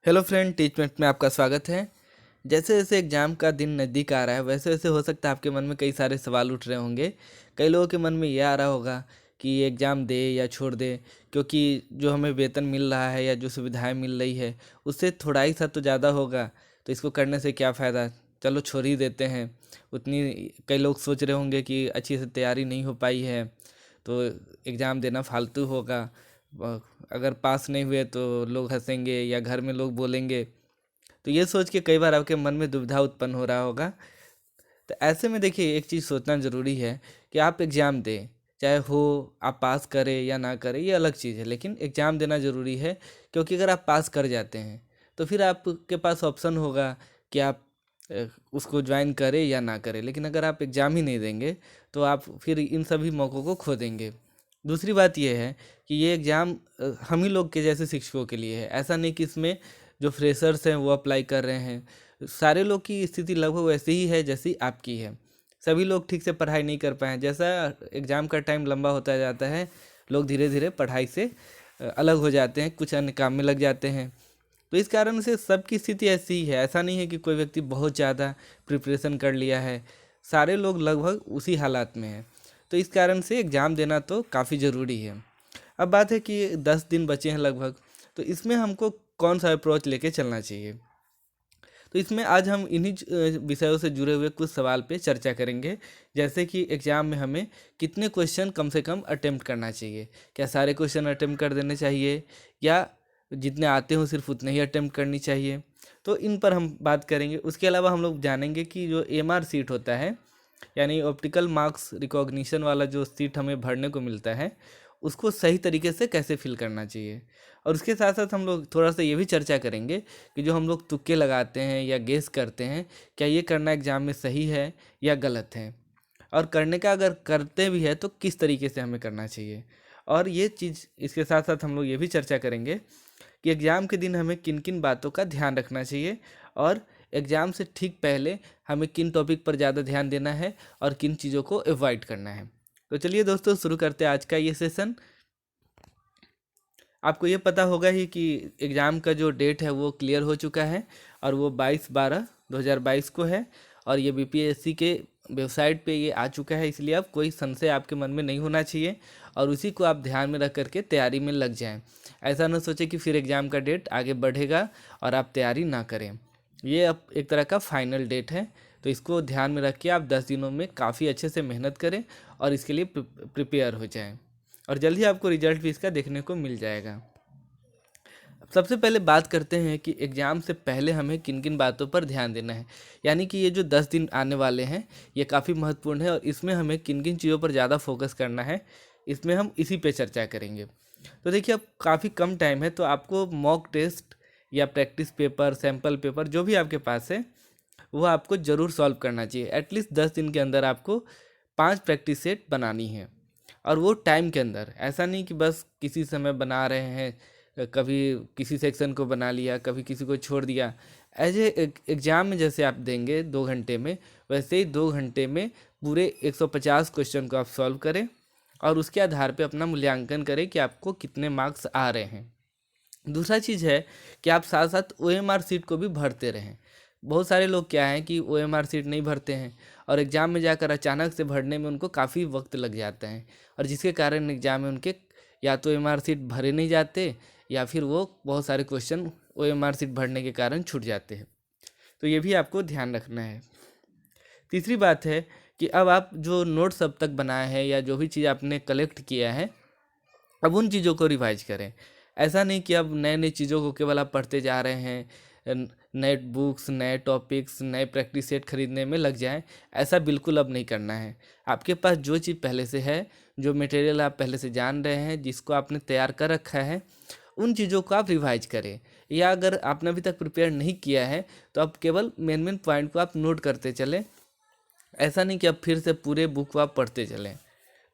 Hello friend, Teachmint में आपका स्वागत है। जैसे जैसे एग्ज़ाम का दिन नज़दीक आ रहा है वैसे वैसे हो सकता है आपके मन में कई सारे सवाल उठ रहे होंगे। कई लोगों के मन में ये आ रहा होगा कि ये एग्ज़ाम दे या छोड़ दे, क्योंकि जो हमें वेतन मिल रहा है या जो सुविधाएं मिल रही है उससे थोड़ा ही सा तो ज़्यादा होगा, तो इसको करने से क्या फ़ायदा, चलो छोड़ ही देते हैं। उतनी कई लोग सोच रहे होंगे कि अच्छी से तैयारी नहीं हो पाई है तो एग्ज़ाम देना फालतू होगा। अगर पास नहीं हुए तो लोग हंसेंगे या घर में लोग बोलेंगे, तो ये सोच के कई बार आपके मन में दुविधा उत्पन्न हो रहा होगा। तो ऐसे में देखिए, एक चीज़ सोचना ज़रूरी है कि आप एग्ज़ाम दें, चाहे हो आप पास करें या ना करें ये अलग चीज़ है, लेकिन एग्ज़ाम देना ज़रूरी है। क्योंकि अगर आप पास कर जाते हैं तो फिर आपके पास ऑप्शन होगा कि आप उसको ज्वाइन करें या ना करें, लेकिन अगर आप एग्ज़ाम ही नहीं देंगे तो आप फिर इन सभी मौक़ों को खो देंगे। दूसरी बात यह है कि ये एग्ज़ाम हम ही लोग के जैसे शिक्षकों के लिए है, ऐसा नहीं कि इसमें जो फ्रेशर्स हैं वो अप्लाई कर रहे हैं। सारे लोग की स्थिति लगभग वैसी ही है जैसी आपकी है। सभी लोग ठीक से पढ़ाई नहीं कर पाए। जैसा एग्ज़ाम का टाइम लंबा होता जाता है, लोग धीरे धीरे पढ़ाई से अलग हो जाते हैं, कुछ अन्य काम में लग जाते हैं। तो इस कारण से सबकी स्थिति ऐसी ही है। ऐसा नहीं है कि कोई व्यक्ति बहुत ज़्यादा प्रिपरेशन कर लिया है, सारे लोग लगभग उसी हालात में हैं। तो इस कारण से एग्ज़ाम देना तो काफ़ी ज़रूरी है। अब बात है कि 10 दिन बचे हैं लगभग, तो इसमें हमको कौन सा अप्रोच लेके चलना चाहिए। तो इसमें आज हम इन्हीं विषयों से जुड़े हुए कुछ सवाल पे चर्चा करेंगे। जैसे कि एग्ज़ाम में हमें कितने क्वेश्चन कम से कम अटेम्प्ट करना चाहिए, क्या सारे क्वेश्चन अटेम्प्ट कर देने चाहिए या जितने आते हों सिर्फ उतने ही अटेम्प्ट करनी चाहिए। तो इन पर हम बात करेंगे। उसके अलावा हम लोग जानेंगे कि जो एमआर सीट होता है, यानी ऑप्टिकल मार्क्स रिकॉग्निशन वाला जो सीट हमें भरने को मिलता है, उसको सही तरीके से कैसे फिल करना चाहिए। और उसके साथ साथ हम लोग थोड़ा सा ये भी चर्चा करेंगे कि जो हम लोग तुक्के लगाते हैं या गेस करते हैं, क्या ये करना एग्ज़ाम में सही है या गलत है, और करने का अगर करते भी है तो किस तरीके से हमें करना चाहिए। और ये चीज़ इसके साथ साथ हम लोग ये भी चर्चा करेंगे कि एग्ज़ाम के दिन हमें किन किन बातों का ध्यान रखना चाहिए, और एग्ज़ाम से ठीक पहले हमें किन टॉपिक पर ज़्यादा ध्यान देना है और किन चीज़ों को अवॉइड करना है। तो चलिए दोस्तों, शुरू करते हैं आज का ये सेशन। आपको ये पता होगा ही कि एग्ज़ाम का जो डेट है वो क्लियर हो चुका है, और वो 22/12/2022 को है। और ये बीपीएससी के वेबसाइट पे ये आ चुका है, इसलिए अब कोई संशय आपके मन में नहीं होना चाहिए, और उसी को आप ध्यान में रख करके तैयारी में लग जाएं। ऐसा ना सोचें कि फिर एग्ज़ाम का डेट आगे बढ़ेगा और आप तैयारी ना करें। ये अब एक तरह का फाइनल डेट है, तो इसको ध्यान में रख के आप 10 दिनों में काफ़ी अच्छे से मेहनत करें और इसके लिए प्रिपेयर हो जाएं, और जल्द ही आपको रिजल्ट भी इसका देखने को मिल जाएगा। सबसे पहले बात करते हैं कि एग्ज़ाम से पहले हमें किन किन बातों पर ध्यान देना है। यानी कि ये जो 10 दिन आने वाले हैं ये काफ़ी महत्वपूर्ण है, और इसमें हमें किन किन चीज़ों पर ज़्यादा फोकस करना है, इसमें हम इसी पे चर्चा करेंगे। तो देखिए, अब काफ़ी कम टाइम है, तो आपको मॉक टेस्ट या प्रैक्टिस पेपर, सैम्पल पेपर जो भी आपके पास है वो आपको ज़रूर सॉल्व करना चाहिए। एटलीस्ट 10 दिन के अंदर आपको 5 प्रैक्टिस सेट बनानी है, और वो टाइम के अंदर। ऐसा नहीं कि बस किसी समय बना रहे हैं, कभी किसी सेक्शन को बना लिया, कभी किसी को छोड़ दिया। एज ए एग्ज़ाम में जैसे आप देंगे 2 घंटे में, वैसे ही 2 घंटे में पूरे 150 क्वेश्चन को आप सॉल्व करें, और उसके आधार पे अपना मूल्यांकन करें कि आपको कितने मार्क्स आ रहे हैं। दूसरा चीज़ है कि आप साथ साथ ओएमआर सीट को भी भरते रहें। बहुत सारे लोग क्या हैं कि ओएमआर सीट नहीं भरते हैं, और एग्ज़ाम में जाकर अचानक से भरने में उनको काफ़ी वक्त लग जाता है, और जिसके कारण एग्ज़ाम में उनके या तो ओएमआर सीट भरे नहीं जाते, या फिर वो बहुत सारे क्वेश्चन ओएमआर सीट भरने के कारण छूट जाते हैं। तो ये भी आपको ध्यान रखना है। तीसरी बात है कि अब आप जो नोट्स अब तक बनाए हैं या जो भी चीज़ आपने कलेक्ट किया है, अब उन चीज़ों को रिवाइज करें। ऐसा नहीं कि अब नए नई चीज़ों को केवल आप पढ़ते जा रहे हैं, नए बुक्स, नए टॉपिक्स, नए प्रैक्टिस सेट खरीदने में लग जाएं। ऐसा बिल्कुल अब नहीं करना है। आपके पास जो चीज़ पहले से है, जो मटेरियल आप पहले से जान रहे हैं, जिसको आपने तैयार कर रखा है, उन चीज़ों को आप रिवाइज करें। या अगर आपने अभी तक प्रिपेयर नहीं किया है तो आप केवल मेन मेन पॉइंट को आप नोट करते चलें। ऐसा नहीं कि अब फिर से पूरे बुक को आप पढ़ते चलें।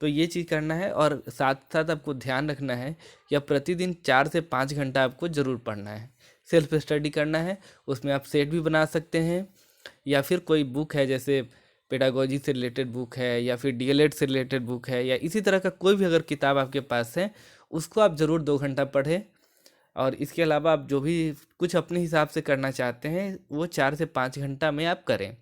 तो ये चीज़ करना है, और साथ साथ आपको ध्यान रखना है कि अब प्रतिदिन 4 से 5 घंटा आपको ज़रूर पढ़ना है, सेल्फ स्टडी करना है। उसमें आप सेट भी बना सकते हैं, या फिर कोई बुक है जैसे पेडागोजी से रिलेटेड बुक है, या फिर डीएलएड से रिलेटेड बुक है, या इसी तरह का कोई भी अगर किताब आपके पास है, उसको आप ज़रूर 2 घंटा पढ़ें। और इसके अलावा आप जो भी कुछ अपने हिसाब से करना चाहते हैं वो 4 से 5 घंटा में आप करें।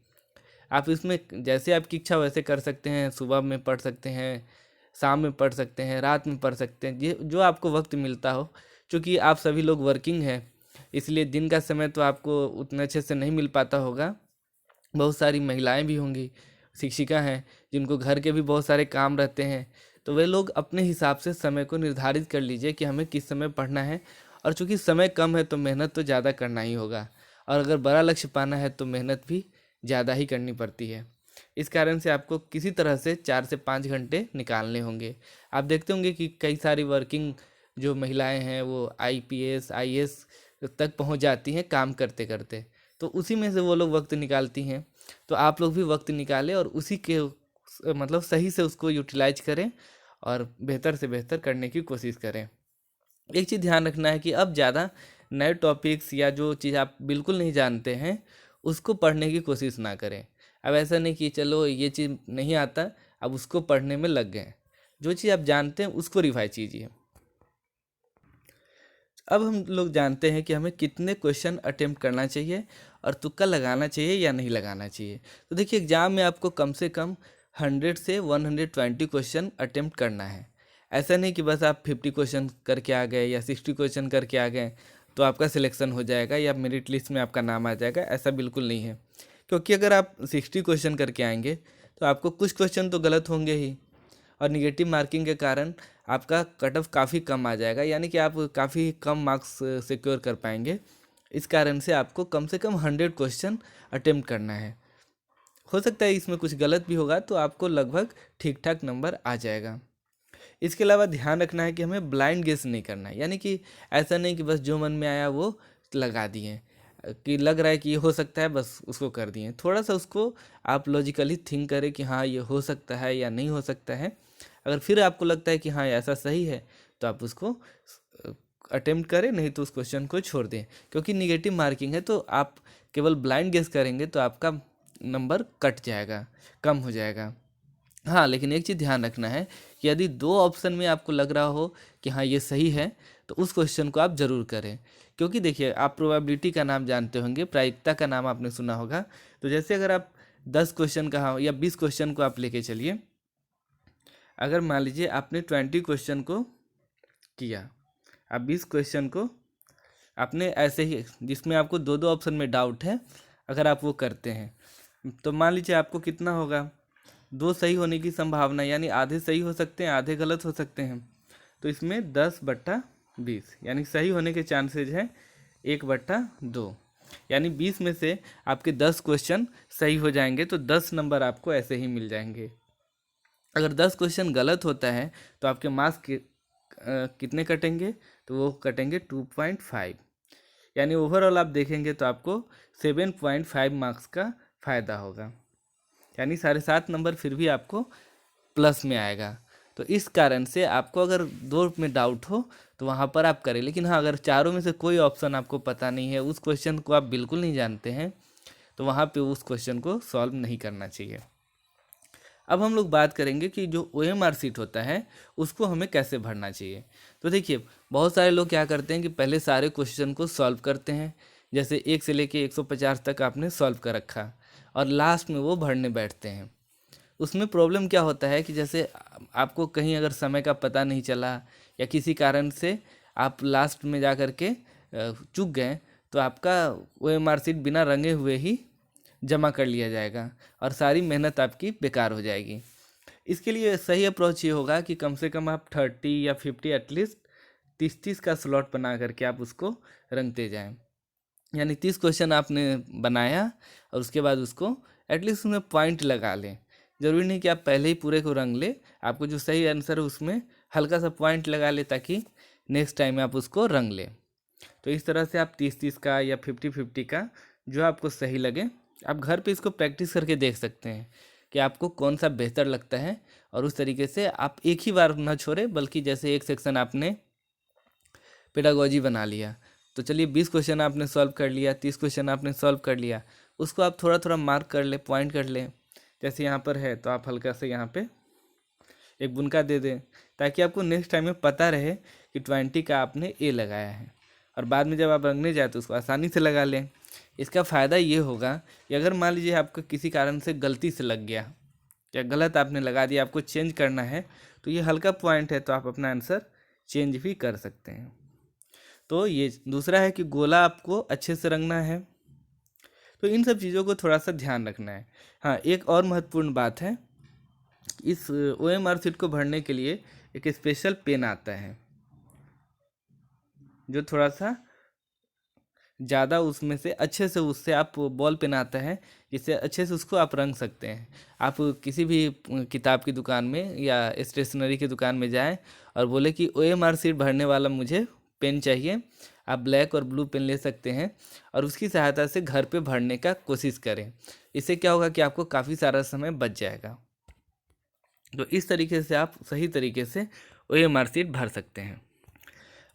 आप इसमें जैसे आपकी इच्छा वैसे कर सकते हैं, सुबह में पढ़ सकते हैं, शाम में पढ़ सकते हैं, रात में पढ़ सकते हैं, ये जो आपको वक्त मिलता हो। क्योंकि आप सभी लोग वर्किंग हैं, इसलिए दिन का समय तो आपको उतने अच्छे से नहीं मिल पाता होगा। बहुत सारी महिलाएं भी होंगी, शिक्षिका हैं, जिनको घर के भी बहुत सारे काम रहते हैं। तो वे लोग अपने हिसाब से समय को निर्धारित कर लीजिए कि हमें किस समय पढ़ना है। और चूंकि समय कम है तो मेहनत तो ज़्यादा करना ही होगा, और अगर बड़ा लक्ष्य पाना है तो मेहनत भी ज़्यादा ही करनी पड़ती है। इस कारण से आपको किसी तरह से 4 से 5 घंटे निकालने होंगे। आप देखते होंगे कि कई सारी वर्किंग जो महिलाएं हैं वो आईपीएस आईएएस तक पहुंच जाती हैं काम करते करते, तो उसी में से वो लोग वक्त निकालती हैं। तो आप लोग भी वक्त निकालें और उसी के मतलब सही से उसको यूटिलाइज करें और बेहतर से बेहतर करने की कोशिश करें। एक चीज़ ध्यान रखना है कि अब ज़्यादा नए टॉपिक्स या जो चीज़ आप बिल्कुल नहीं जानते हैं उसको पढ़ने की कोशिश ना करें। अब ऐसा नहीं कि चलो ये चीज़ नहीं आता, अब उसको पढ़ने में लग गए। जो चीज़ आप जानते हैं उसको रिवाइज कीजिए। अब हम लोग जानते हैं कि हमें कितने क्वेश्चन अटेम्प्ट करना चाहिए और तुक्का लगाना चाहिए या नहीं लगाना चाहिए। तो देखिए, एग्जाम में आपको कम से कम 100 से 120 क्वेश्चन अटेम्प्ट करना है। ऐसा नहीं कि बस आप 50 क्वेश्चन करके आ गए या 60 क्वेश्चन करके आ गए तो आपका सिलेक्शन हो जाएगा या मेरिट लिस्ट में आपका नाम आ जाएगा। ऐसा बिल्कुल नहीं है, क्योंकि अगर आप 60 क्वेश्चन करके आएंगे तो आपको कुछ क्वेश्चन तो गलत होंगे ही, और निगेटिव मार्किंग के कारण आपका कट ऑफ काफ़ी कम आ जाएगा, यानी कि आप काफ़ी कम मार्क्स सिक्योर कर पाएंगे। इस कारण से आपको कम से कम 100 क्वेश्चन अटेम्प्ट करना है। हो सकता है इसमें कुछ गलत भी होगा तो आपको लगभग ठीक ठाक नंबर आ जाएगा। इसके अलावा ध्यान रखना है कि हमें ब्लाइंड गेस नहीं करना है, यानी कि ऐसा नहीं कि बस जो मन में आया वो लगा दिए, कि लग रहा है कि ये हो सकता है बस उसको कर दिए। थोड़ा सा उसको आप लॉजिकली थिंक करें कि हाँ ये हो सकता है या नहीं हो सकता है। अगर फिर आपको लगता है कि हाँ ऐसा सही है तो आप उसको अटेम्प्ट करें, नहीं तो उस क्वेश्चन को छोड़ दें। क्योंकि निगेटिव मार्किंग है तो आप केवल ब्लाइंड गेस करेंगे तो आपका नंबर कट जाएगा, कम हो जाएगा। हाँ, लेकिन एक चीज़ ध्यान रखना है कि यदि 2 ऑप्शन में आपको लग रहा हो कि हाँ ये सही है तो उस क्वेश्चन को आप ज़रूर करें। क्योंकि देखिए, आप प्रोबेबिलिटी का नाम जानते होंगे, प्रायिकता का नाम आपने सुना होगा। तो जैसे अगर आप 10 क्वेश्चन का या 20 क्वेश्चन को आप लेके चलिए, अगर मान लीजिए आपने 20 क्वेश्चन को किया, आप 20 क्वेश्चन को आपने ऐसे ही जिसमें आपको 2 ऑप्शन में डाउट है, अगर आप वो करते हैं तो मान लीजिए आपको कितना होगा, 2 सही होने की संभावना, यानी आधे सही हो सकते हैं आधे गलत हो सकते हैं। तो इसमें 10/20 यानी सही होने के चांसेज हैं 1/2, यानी 20 में से आपके 10 क्वेश्चन सही हो जाएंगे तो 10 नंबर आपको ऐसे ही मिल जाएंगे। अगर 10 क्वेश्चन गलत होता है तो आपके मार्क्स कितने कटेंगे, तो वो कटेंगे 2.5, यानी ओवरऑल आप देखेंगे तो आपको 7.5 मार्क्स का फ़ायदा होगा, यानी 7.5 नंबर फिर भी आपको प्लस में आएगा। तो इस कारण से आपको अगर 2 में डाउट हो तो वहाँ पर आप करें। लेकिन हाँ, अगर चारों में से कोई ऑप्शन आपको पता नहीं है, उस क्वेश्चन को आप बिल्कुल नहीं जानते हैं, तो वहाँ पे उस क्वेश्चन को सॉल्व नहीं करना चाहिए। अब हम लोग बात करेंगे कि जो OMR सीट होता है उसको हमें कैसे भरना चाहिए। तो देखिए, बहुत सारे लोग क्या करते हैं कि पहले सारे क्वेश्चन को सॉल्व करते हैं, जैसे 1 से लेके 150 तक आपने सॉल्व कर रखा, और लास्ट में वो भरने बैठते हैं। उसमें प्रॉब्लम क्या होता है कि जैसे आपको कहीं अगर समय का पता नहीं चला या किसी कारण से आप लास्ट में जा कर के चूक गए, तो आपका OMR सीट बिना रंगे हुए ही जमा कर लिया जाएगा और सारी मेहनत आपकी बेकार हो जाएगी। इसके लिए सही अप्रोच ये होगा कि कम से कम आप 30 या 50 एटलीस्ट 30-30 का स्लॉट बना करके आप उसको रंगते जाएं। यानी 30 क्वेश्चन आपने बनाया और उसके बाद उसको एटलीस्ट उसमें पॉइंट लगा लें। ज़रूरी नहीं कि आप पहले ही पूरे को रंग ले, आपको जो सही आंसर है उसमें हल्का सा पॉइंट लगा ले ताकि नेक्स्ट टाइम आप उसको रंग लें। तो इस तरह से आप 30-30 का या 50-50 का जो आपको सही लगे, आप घर पे इसको प्रैक्टिस करके देख सकते हैं कि आपको कौन सा बेहतर लगता है, और उस तरीके से आप एक ही बार ना छोड़े, बल्कि जैसे एक सेक्शन आपने पेडागोजी बना लिया, तो चलिए 20 क्वेश्चन आपने सॉल्व कर लिया, 30 क्वेश्चन आपने सॉल्व कर लिया, उसको आप थोड़ा थोड़ा मार्क कर ले, पॉइंट कर ले। जैसे यहाँ पर है तो आप हल्का से यहाँ पे एक बुनका दे दें, ताकि आपको नेक्स्ट टाइम में पता रहे कि 20 का आपने ए लगाया है। और बाद में जब आप रंगने जाए तो उसको आसानी से लगा लें। इसका फ़ायदा ये होगा कि अगर मान लीजिए आपको किसी कारण से गलती से लग गया या गलत आपने लगा दिया, आपको चेंज करना है, तो ये हल्का पॉइंट है, तो आप अपना आंसर चेंज भी कर सकते हैं। तो ये दूसरा है कि गोला आपको अच्छे से रंगना है। तो इन सब चीज़ों को थोड़ा सा ध्यान रखना है। हाँ, एक और महत्वपूर्ण बात है, इस OMR शीट को भरने के लिए एक स्पेशल पेन आता है जो थोड़ा सा ज़्यादा उसमें से अच्छे से उससे आप बॉल पेन आता है, जिससे अच्छे से उसको आप रंग सकते हैं। आप किसी भी किताब की दुकान में या स्टेशनरी की दुकान में जाएं और बोले कि OMR शीट भरने वाला मुझे पेन चाहिए, आप ब्लैक और ब्लू पेन ले सकते हैं और उसकी सहायता से घर पे भरने का कोशिश करें। इससे क्या होगा कि आपको काफ़ी सारा समय बच जाएगा। तो इस तरीके से आप सही तरीके से OMR शीट भर सकते हैं।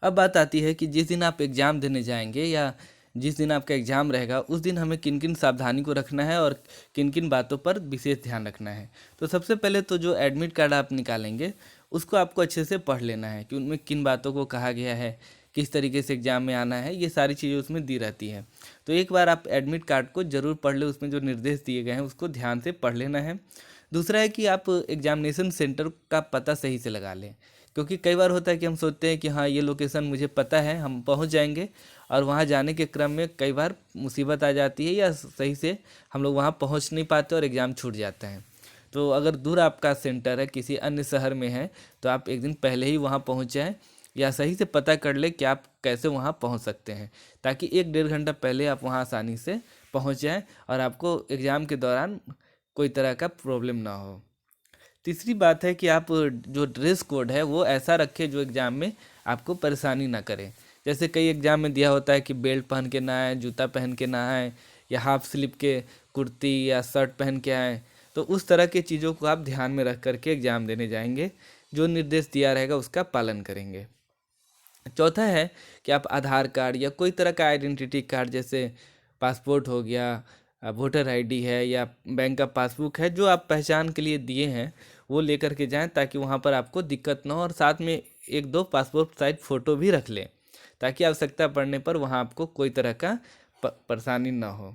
अब बात आती है कि जिस दिन आप एग्ज़ाम देने जाएंगे या जिस दिन आपका एग्ज़ाम रहेगा, उस दिन हमें किन किन सावधानी को रखना है और किन किन बातों पर विशेष ध्यान रखना है। तो सबसे पहले तो जो एडमिट कार्ड आप निकालेंगे उसको आपको अच्छे से पढ़ लेना है कि उनमें किन बातों को कहा गया है, किस तरीके से एग्ज़ाम में आना है, ये सारी चीज़ें उसमें दी रहती है। तो एक बार आप एडमिट कार्ड को ज़रूर पढ़ लें, उसमें जो निर्देश दिए गए हैं उसको ध्यान से पढ़ लेना है। दूसरा है कि आप एग्जामिनेशन सेंटर का पता सही से लगा लें, क्योंकि कई बार होता है कि हम सोचते हैं कि हाँ ये लोकेशन मुझे पता है, हम पहुंच जाएंगे, और वहां जाने के क्रम में कई बार मुसीबत आ जाती है या सही से हम लोग वहां पहुंच नहीं पाते और एग्ज़ाम छूट जाता है। तो अगर दूर आपका सेंटर है, किसी अन्य शहर में है, तो आप एक दिन पहले ही वहां पहुंच जाएं या सही से पता कर ले कि आप कैसे वहां पहुंच सकते हैं, ताकि 1-1.5 घंटा पहले आप वहां आसानी से पहुंच जाएं और आपको एग्ज़ाम के दौरान कोई तरह का प्रॉब्लम ना हो। तीसरी बात है कि आप जो ड्रेस कोड है वो ऐसा रखें जो एग्ज़ाम में आपको परेशानी ना करे। जैसे कई एग्ज़ाम में दिया होता है कि बेल्ट पहन के ना आए, जूता पहन के ना आए, या हाफ स्लीव के कुर्ती या शर्ट पहन के आए। तो उस तरह की चीज़ों को आप ध्यान में रख करके एग्ज़ाम देने जाएंगे, जो निर्देश दिया रहेगा उसका पालन करेंगे। चौथा है कि आप आधार कार्ड या कोई तरह का आइडेंटिटी कार्ड, जैसे पासपोर्ट हो गया, वोटर आईडी है या बैंक का पासबुक है, जो आप पहचान के लिए दिए हैं, वो लेकर के जाएं, ताकि वहाँ पर आपको दिक्कत ना हो। और साथ में 1-2 पासपोर्ट साइज फ़ोटो भी रख लें, ताकि आवश्यकता पड़ने पर वहाँ आपको कोई तरह का परेशानी ना हो।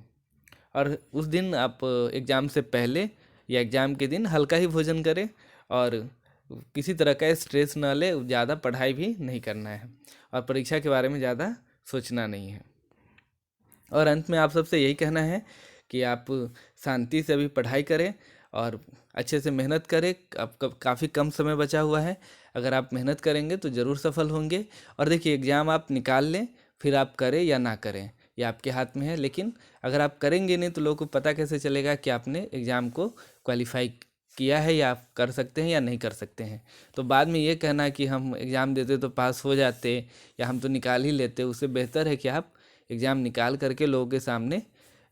और उस दिन आप एग्ज़ाम से पहले या एग्ज़ाम के दिन हल्का ही भोजन करें और किसी तरह का स्ट्रेस ना ले, ज़्यादा पढ़ाई भी नहीं करना है और परीक्षा के बारे में ज़्यादा सोचना नहीं है। और अंत में आप सबसे यही कहना है कि आप शांति से अभी पढ़ाई करें और अच्छे से मेहनत करें। आपका काफ़ी कम समय बचा हुआ है, अगर आप मेहनत करेंगे तो ज़रूर सफल होंगे। और देखिए, एग्ज़ाम आप निकाल लें, फिर आप करें या ना करें ये आपके हाथ में है, लेकिन अगर आप करेंगे नहीं तो लोगों को पता कैसे चलेगा कि आपने एग्ज़ाम को क्वालिफाई किया है या आप कर सकते हैं या नहीं कर सकते हैं। तो बाद में ये कहना कि हम एग्ज़ाम देते तो पास हो जाते या हम तो निकाल ही लेते, उससे बेहतर है कि आप एग्ज़ाम निकाल करके लोगों के सामने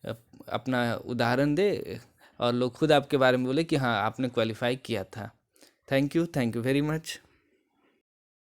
अपना उदाहरण दे और लोग खुद आपके बारे में बोले कि हाँ आपने क्वालिफाई किया था। Thank you very much.